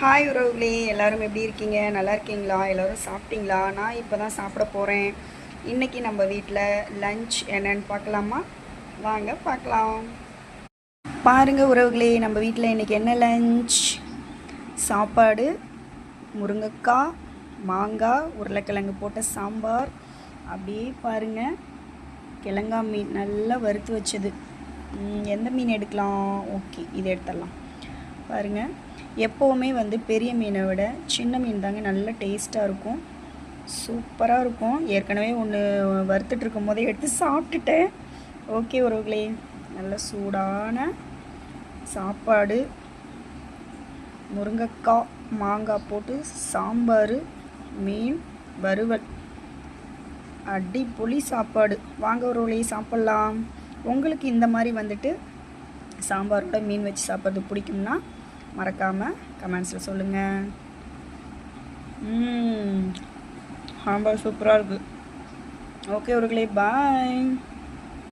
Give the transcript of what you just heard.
Hi உறவுகளே, எல்லோரும் எப்படி இருக்கீங்க? நல்லா இருக்கீங்களா? எல்லோரும் சாப்பிட்டீங்களா? நான் இப்போ தான் சாப்பிட போகிறேன். இன்றைக்கி நம்ம வீட்டில் லஞ்ச் என்னன்னு பார்க்கலாமா? வாங்க பார்க்கலாம். பாருங்கள் உறவுகளே, நம்ம வீட்டில் இன்றைக்கி என்ன லஞ்ச்? சாப்பாடு, முருங்கைக்காய், மாங்காய், உருளைக்கிழங்கு போட்ட சாம்பார். அப்படியே பாருங்கள், கிழங்கா மீன் நல்லா வறுத்து வச்சது. எந்த மீன் எடுக்கலாம்? ஓகே, இதை எடுத்துடலாம். பாருங்கள், எப்போவுமே பெரிய மீனை விட சின்ன மீன் தாங்க நல்ல டேஸ்ட்டாக இருக்கும், சூப்பராக இருக்கும். ஏற்கனவே ஒன்று வறுத்துட்டு இருக்கும் போதே எடுத்து சாப்பிட்டுட்டேன். ஓகே உறவுகளே, நல்ல சூடான சாப்பாடு, முருங்கைக்காய் மாங்காய் போட்டு சாம்பார், மீன் வறுவல், அடிப்பொலி சாப்பாடு. வாங்க உறவுகளே, சாப்பிட்லாம். உங்களுக்கு இந்த மாதிரி சாம்பாரோட மீன் வச்சு சாப்பிட்றது பிடிக்கும்னா மறக்காமல் கமெண்ட்ஸில் சொல்லுங்கள். சாம்பார் சூப்பராக இருக்குது. ஓகே உறவுகளே, பாய்.